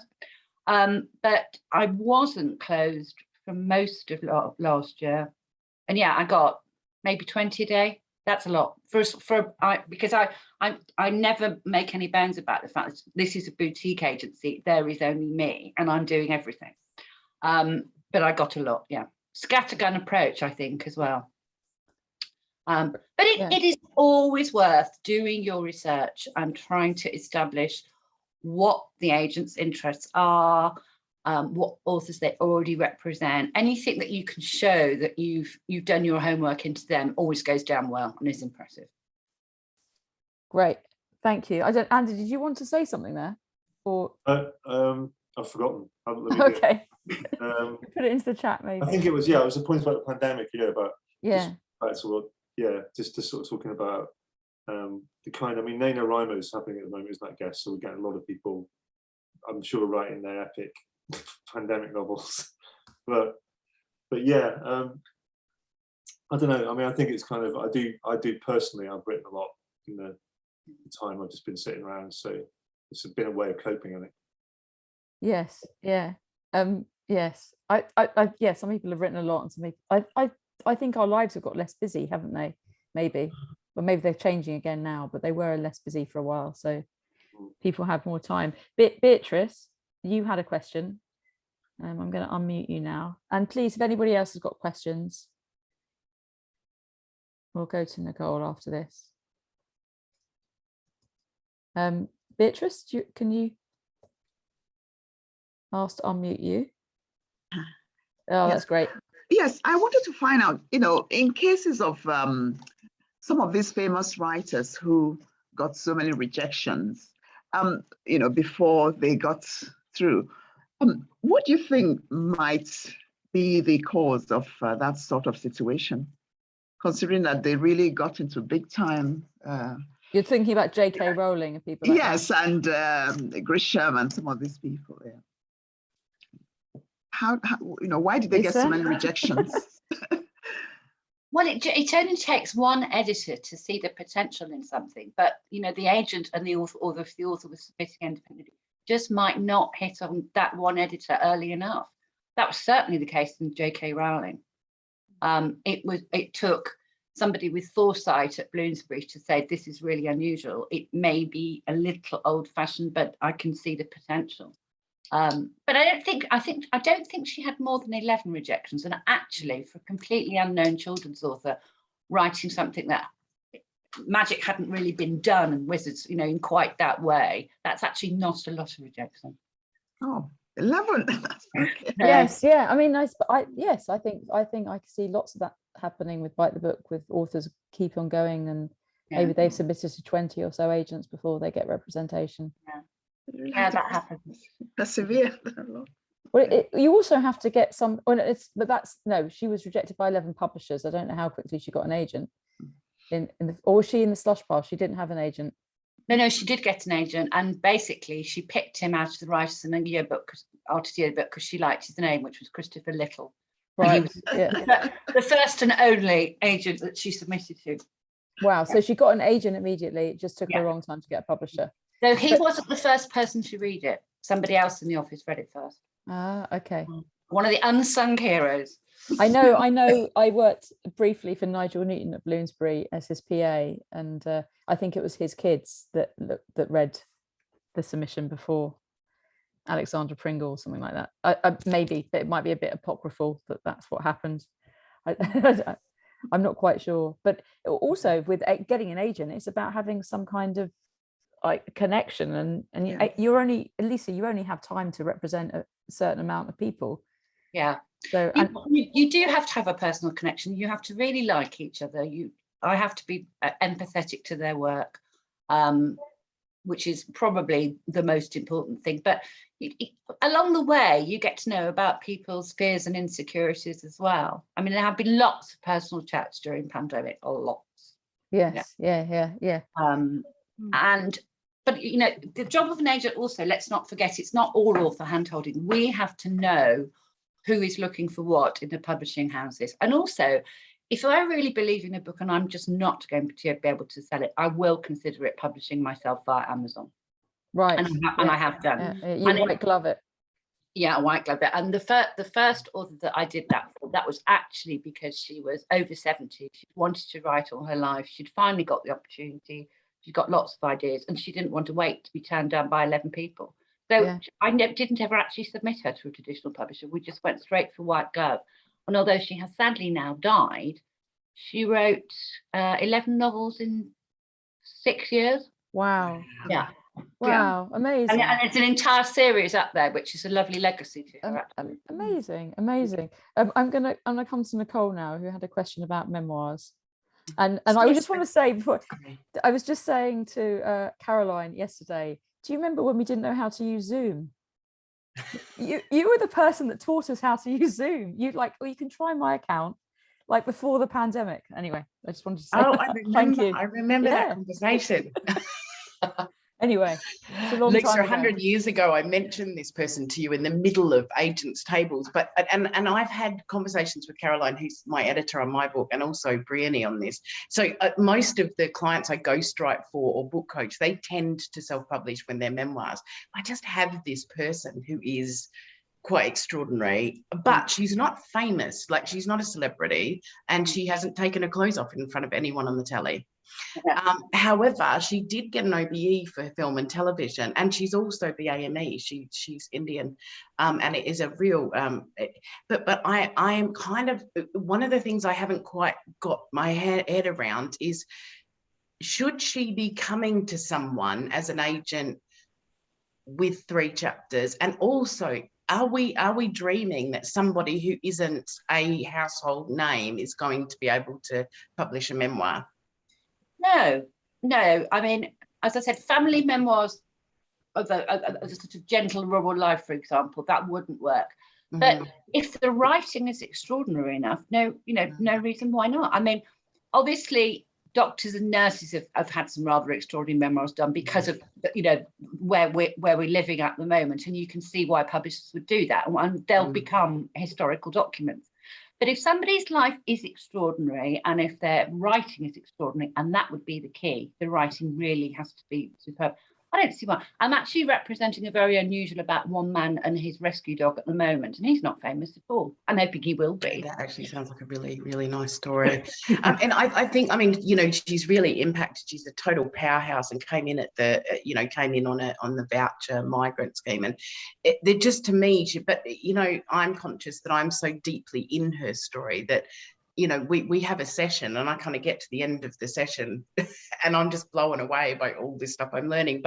But I wasn't closed for most of last year. And yeah, I got maybe 20 a day. That's a lot because I never make any bounds about the fact that this is a boutique agency. There is only me and I'm doing everything. But I got a lot, yeah. Scattergun approach, I think, as well. But it is always worth doing your research and trying to establish what the agent's interests are, what authors they already represent. Anything that you can show that you've done your homework into them always goes down well and is impressive. Great, thank you. Andy, did you want to say something there? Or I've forgotten. Okay. Put it into the chat, maybe. I think it was, it was a point about the pandemic, about just to sort of talking about the kind, I mean, NaNoWriMo is happening at the moment, isn't that, guess? So we're getting a lot of people, I'm sure, writing their epic pandemic novels. but yeah, I don't know. I mean, I think it's kind of, I do personally, I've written a lot in the time I've just been sitting around. So it's been a way of coping, I think. Yes, yeah. Yes. Some people have written a lot, and some people, I think our lives have got less busy, haven't they? Maybe. Well, maybe they're changing again now, but they were less busy for a while. So people have more time. Beatrice, you had a question. I'm going to unmute you now. And please, if anybody else has got questions, we'll go to Nicole after this. Beatrice, can you ask to unmute you? Oh, that's great. Yes, I wanted to find out, in cases of some of these famous writers who got so many rejections, before they got through, what do you think might be the cause of that sort of situation, considering that they really got into big time? You're thinking about J.K. Rowling and people like that? And Grisham and some of these people, yeah. How why did they get so many rejections? Well, it only takes one editor to see the potential in something, but the agent and the author, or if the author was submitting independently, just might not hit on that one editor early enough. That was certainly the case in J.K. Rowling. It took somebody with foresight at Bloomsbury to say, this is really unusual. It may be a little old-fashioned, but I can see the potential. But I don't think she had more than 11 rejections. And actually, for a completely unknown children's author writing something that magic hadn't really been done, and wizards, in quite that way, that's actually not a lot of rejection. Oh, 11. Yes, yeah. I mean, I think I can see lots of that happening with Bite the Book, with authors keep on going, and maybe they've submitted to 20 or so agents before they get representation. Yeah, that happens. Persevere. Well, you also have to get some. She was rejected by 11 publishers. I don't know how quickly she got an agent. Or was she in the slush pile? She didn't have an agent. No, she did get an agent, and basically she picked him out of the writers in the artist yearbook because she liked his name, which was Christopher Little. Right. He was the first and only agent that she submitted to. Wow. So she got an agent immediately. It just took her a long time to get a publisher. So he wasn't the first person to read it. Somebody else in the office read it first. Ah, okay. One of the unsung heroes. I know. I worked briefly for Nigel Newton at Bloomsbury as his PA, and I think it was his kids that read the submission before Alexandra Pringle or something like that. Maybe it might be a bit apocryphal that that's what happened. I'm not quite sure. But also with getting an agent, it's about having some kind of connection, and you're only, Lisa, you only have time to represent a certain amount of people. Yeah. So you do have to have a personal connection. You have to really like each other. I have to be empathetic to their work, which is probably the most important thing. But along the way, you get to know about people's fears and insecurities as well. I mean, there have been lots of personal chats during pandemic, lots. Yes, yeah. But the job of an agent also, let's not forget, it's not all author handholding. We have to know who is looking for what in the publishing houses. And also, if I really believe in a book and I'm just not going to be able to sell it, I will consider it publishing myself via Amazon. Right. And I have done. You white glove it. Yeah, white glove it. And the first author that I did that for, that was actually because she was over 70. She wanted to write all her life. She'd finally got the opportunity. She got lots of ideas, and she didn't want to wait to be turned down by 11 people. So I didn't ever actually submit her to a traditional publisher. We just went straight for white glove. And although she has sadly now died, She wrote 11 novels in 6 years. Wow. Yeah. Wow. Amazing. And it's an entire series up there, which is a lovely legacy to her. Amazing. Amazing. I'm gonna come to Nicole now, who had a question about memoirs. And I just want to say before, I was just saying to Caroline yesterday, do you remember when we didn't know how to use Zoom? You were the person that taught us how to use Zoom. You like, well, you can try my account, like before the pandemic. Anyway, I just wanted to say thank you. I remember that conversation. Anyway, it's a long Lisa, time 100 years ago, I mentioned this person to you in the middle of agents' tables, and I've had conversations with Caroline, who's my editor on my book, and also Briony on this. So most of the clients I ghostwrite for or book coach, they tend to self-publish when they're memoirs. I just have this person who is quite extraordinary, but she's not famous, like she's not a celebrity, and she hasn't taken her clothes off in front of anyone on the telly. However, she did get an OBE for film and television, and she's also BAME. She's Indian, and it is a real. But I am kind of, one of the things I haven't quite got my head around is, should she be coming to someone as an agent with 3 chapters, and also, are we dreaming that somebody who isn't a household name is going to be able to publish a memoir? No. I mean, as I said, family memoirs of a sort of gentle rural life, for example, that wouldn't work. But if the writing is extraordinary enough, no reason why not. I mean, obviously, doctors and nurses have had some rather extraordinary memoirs done because of, where we're living at the moment, and you can see why publishers would do that, and they'll become historical documents. But if somebody's life is extraordinary, and if their writing is extraordinary, and that would be the key, the writing really has to be superb. I don't see why. I'm actually representing a very unusual about one man and his rescue dog at the moment, and he's not famous at all. I'm hoping he will be. That actually sounds like a really, really nice story. And I think, I mean, she's really impacted. She's a total powerhouse, and came in at the, came in on the voucher migrant scheme. And they're just, to me, but I'm conscious that I'm so deeply in her story that, we have a session, and I kind of get to the end of the session and I'm just blown away by all this stuff I'm learning.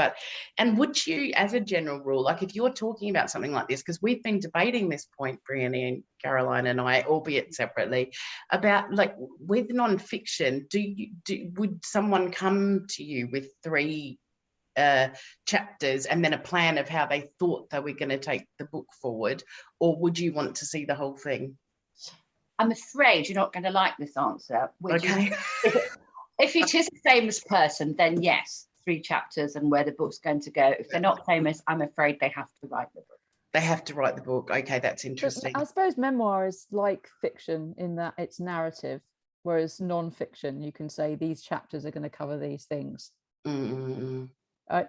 And would you, as a general rule, like if you're talking about something like this, because we've been debating this point, Briony and Caroline and I, albeit separately, about like with nonfiction, would someone come to you with 3 chapters and then a plan of how they thought they were going to take the book forward, or would you want to see the whole thing? I'm afraid you're not going to like this answer. Okay. If it is a famous person, then yes, 3 chapters and where the book's going to go. If they're not famous, I'm afraid they have to write the book. They have to write the book. Okay, that's interesting. But I suppose memoir is like fiction in that it's narrative, whereas non-fiction, you can say these chapters are going to cover these things. I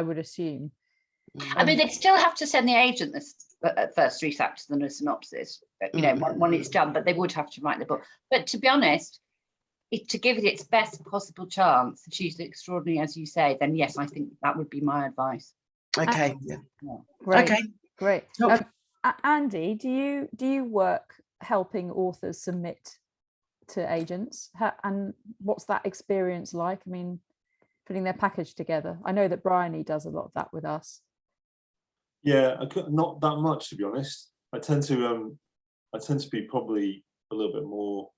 would assume. I mean, they'd still have to send the agent the first 3 chapters and a synopsis, when it's done, but they would have to write the book. But to be honest, to give it its best possible chance to choose the extraordinary, as you say, then yes, I think that would be my advice. Okay. Great. Okay. Great. Cool. Andy, do you work helping authors submit to agents? And what's that experience like? I mean, putting their package together. I know that Briony does a lot of that with us. Yeah, not that much, to be honest. I tend to be probably a little bit more,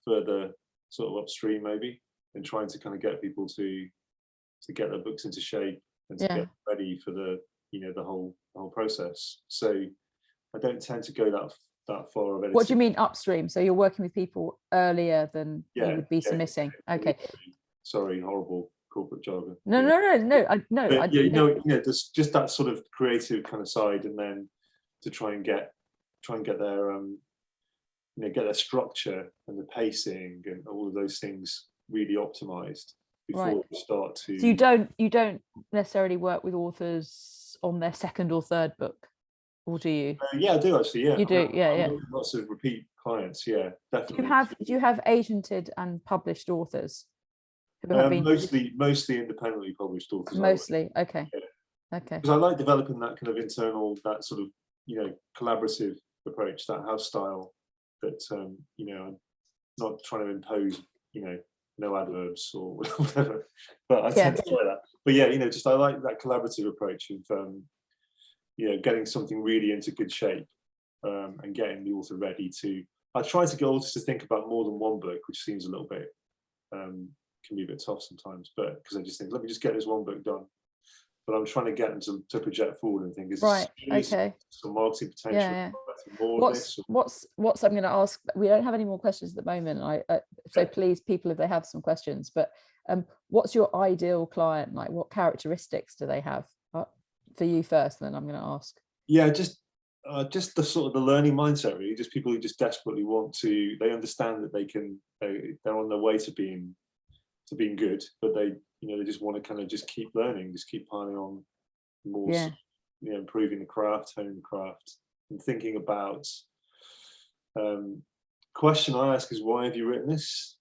further sort of upstream maybe, in trying to kind of get people to get their books into shape and to get ready for the the whole process. So I don't tend to go that far of editing. What do you mean upstream? So you're working with people earlier than you would be submitting. Okay. Sorry, horrible corporate jargon. No. There's just that sort of creative kind of side, and then to try and get their get their structure and the pacing and all of those things really optimized before you start to. So you don't necessarily work with authors on their 2nd or 3rd book, or do you? Yeah, I do actually. Yeah, you do. Yeah. Lots of repeat clients. Yeah, definitely. Do you have agented and published authors? Who have been... mostly independently published authors. Mostly, okay. Yeah. Okay. Because I like developing that kind of internal, that sort of collaborative approach, that house style that not trying to impose, no adverbs or whatever. But I tend to like that. But yeah, just I like that collaborative approach of getting something really into good shape, and getting the author ready to. I try to get authors to think about more than one book, which seems a little bit can be a bit tough sometimes. But because I just think, let me just get this one book done. But I'm trying to get them to project forward and think, is some marketing potential? Yeah. More of this? What's I'm going to ask? We don't have any more questions at the moment. So please, people, if they have some questions, but what's your ideal client like? What characteristics do they have? For you first, and then I'm going to ask. Yeah, just the sort of the learning mindset, really. Just people who just desperately want to. They understand that they're on their way to being good, but they just want to kind of just keep learning, just keep piling on more, improving the craft, honing the craft, and thinking about. Question I ask is, why have you written this?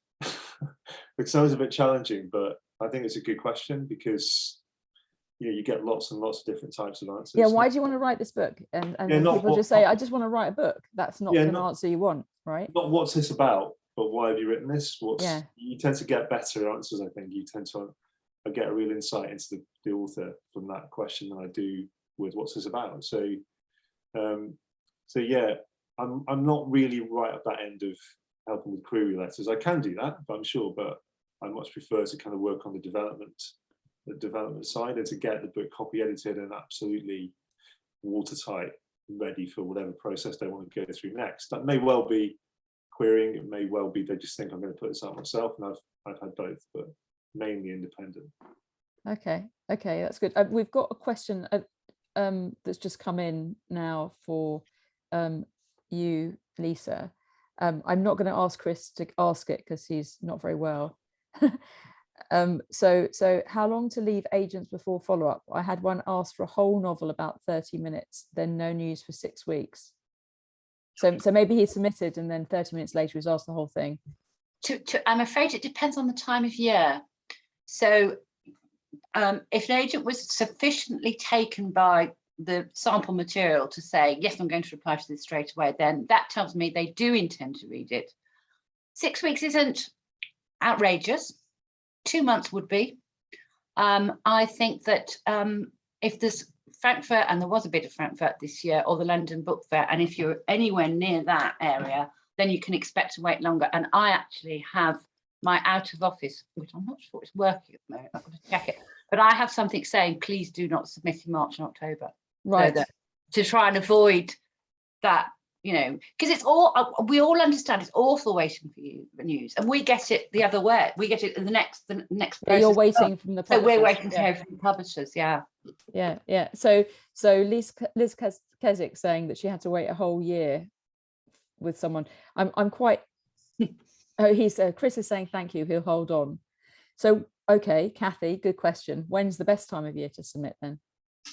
It sounds a bit challenging, but I think it's a good question, because you get lots and lots of different types of answers. Yeah, why do you want to write this book? And people just say, I just want to write a book. That's not an answer you want, right? Not what's this about, but why have you written this? You tend to get better answers, I think. I get a real insight into the author from that question than I do with what's this about. So yeah, I'm not really right at that end of helping with query letters. I can do that, but I'm sure, but I much prefer to kind of work on the development side, and to get the book copy edited and absolutely watertight, ready for whatever process they want to go through next. That may well be querying, it may well be they just think I'm going to put this out myself, and I've had both, but mainly independent. Okay, that's good. We've got a question that's just come in now for you, Lisa. I'm not going to ask Chris to ask it because he's not very well. So how long to leave agents before follow-up? I had one ask for a whole novel about 30 minutes, then no news for 6 weeks. So maybe he submitted and then 30 minutes later he's asked the whole thing. I'm afraid it depends on the time of year. So if an agent was sufficiently taken by the sample material to say, yes, I'm going to reply to this straight away, then that tells me they do intend to read it. 6 weeks isn't outrageous. 2 months would be. I think that if there's Frankfurt, and there was a bit of Frankfurt this year, or the London Book Fair, and if you're anywhere near that area, then you can expect to wait longer. And I actually have my out of office, which I'm not sure it's working at the moment, I've got to check it, but I have something saying, please do not submit in March and October. Right. So to try and avoid that, because it's all, we all understand it's awful waiting for you for news, and we get it the other way. We get it in the next yeah, you're waiting from the publishers. So we're waiting to hear from the publishers. Yeah. So Liz Keswick saying that she had to wait a whole year with someone. I'm quite Chris is saying thank you, he'll hold on. So okay, Kathy, good question. When's the best time of year to submit then?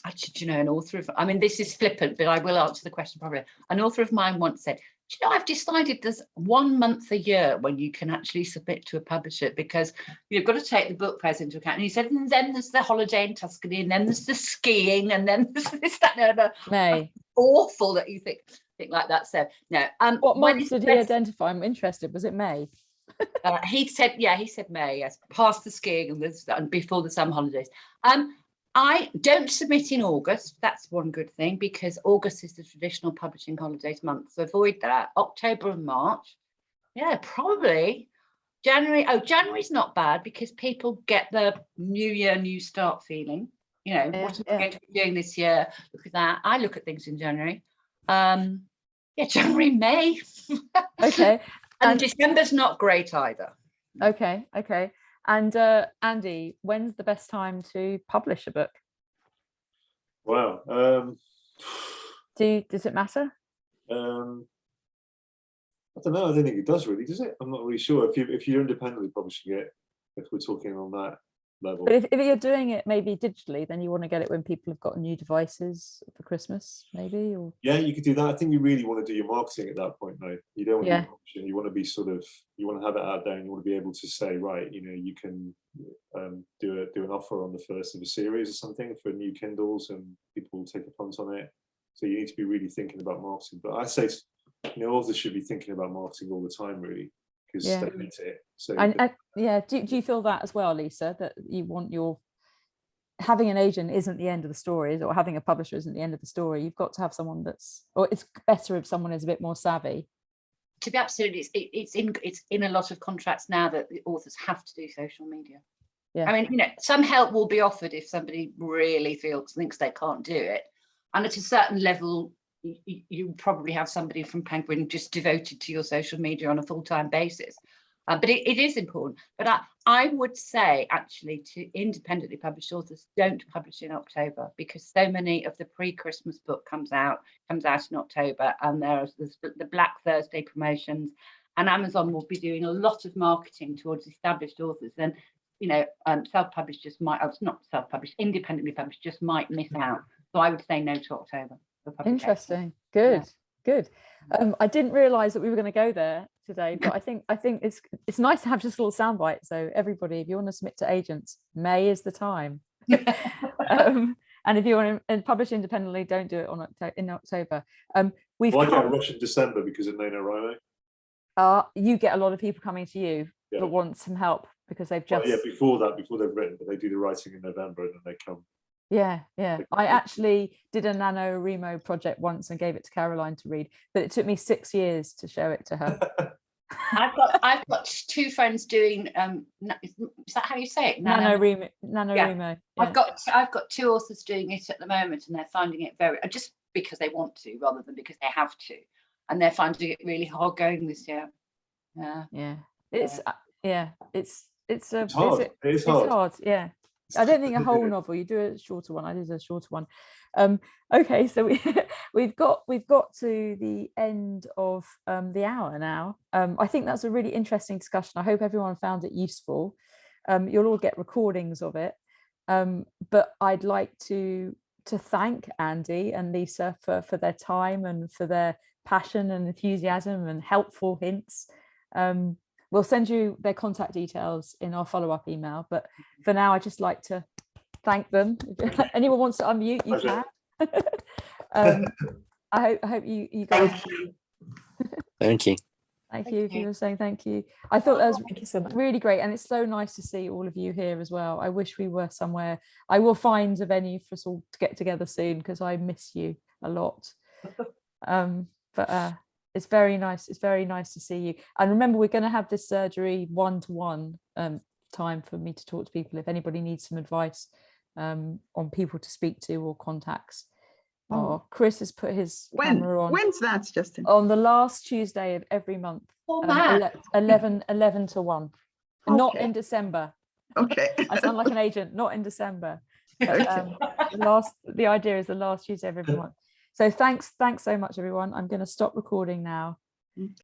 Actually, an author of, this is flippant, but I will answer the question probably. An author of mine once said, I've decided there's 1 month a year when you can actually submit to a publisher, because you've got to take the book fairs into account. And he said, and then there's the holiday in Tuscany, and then there's the skiing, and then there's this, that, and the other. May. Awful that you think like that. So no. What month did he identify? I'm interested. Was it May? He said May, yes, past the skiing and before the summer holidays. I don't submit in August. That's one good thing, because August is the traditional publishing holidays month. So avoid that. October and March. Yeah, probably. January. Oh, January's not bad, because people get the new year, new start feeling. What am I going to be doing this year? Look at that. I look at things in January. January, May. Okay. And December's not great either. Okay. And Andy, when's the best time to publish a book? Wow. Does it matter? I don't know. I don't think it does really, does it? I'm not really sure. If you're independently publishing it, if we're talking on that level. But if you're doing it maybe digitally, then you want to get it when people have got new devices for Christmas, maybe? Or yeah, you could do that. I think you really want to do your marketing at that point, though. You don't want to be publishing. You want to be you want to have it out there, and you want to be able to say, right, you can do an offer on the first of a series or something for new Kindles, and people will take a punt on it. So you need to be really thinking about marketing. But I say, authors should be thinking about marketing all the time, really. because Yeah. they hate it. So And yeah, do you feel that as well, Lisa, that you want having an agent isn't the end of the story, or having a publisher isn't the end of the story? You've got to have someone or it's better if someone is a bit more savvy. To be absolutely, it's in a lot of contracts now that the authors have to do social media. Yeah. I mean, some help will be offered if somebody really thinks they can't do it, and at a certain level, you probably have somebody from Penguin just devoted to your social media on a full-time basis. But it is important. But I would say, actually, to independently published authors, don't publish in October, because so many of the pre-Christmas book comes out in October, and there's the Black Thursday promotions, and Amazon will be doing a lot of marketing towards established authors. And self-published just might, not self-published, independently published just might miss out. So I would say no to October. Interesting. Good. I didn't realize that we were going to go there today, but I think it's nice to have just a little soundbite. So everybody, if you want to submit to agents, May is the time. And if you want to publish independently, don't do it in October. Why get a rush in December because of NaNoWriMo? You get a lot of people coming to you that want some help because they've just before they've written, but they do the writing in November and then they come. Yeah. I actually did a NaNoWriMo project once and gave it to Caroline to read, but it took me 6 years to show it to her. I've got two friends doing is that how you say it? NaNoWriMo. Yeah. I've got two authors doing it at the moment, and they're finding it very, just because they want to rather than because they have to, and they're finding it really hard going this year. It's hard. It's hard. I don't think a whole novel. You do a shorter one. I did a shorter one. Okay, so we've got to the end of the hour now. I think that's a really interesting discussion. I hope everyone found it useful. You'll all get recordings of it. But I'd like to thank Andy and Lisa for their time and for their passion and enthusiasm and helpful hints. We'll send you their contact details in our follow-up email. But for now, I'd just like to thank them. If anyone wants to unmute, you can. I hope you guys. Thank you. Thank you. You were saying thank you. I thought that was really great. And it's so nice to see all of you here as well. I wish we were somewhere. I will find a venue for us all to get together soon because I miss you a lot. But it's very nice. It's very nice to see you. And remember, we're going to have this surgery one-to-one time for me to talk to people if anybody needs some advice on people to speak to or contacts. Chris has put his camera on. When's that, Justin? On the last Tuesday of every month. 11 to 1. Okay. Not in December. Okay. I sound like an agent. Not in December. The idea is the last Tuesday of every month. So thanks so much, everyone. I'm going to stop recording now.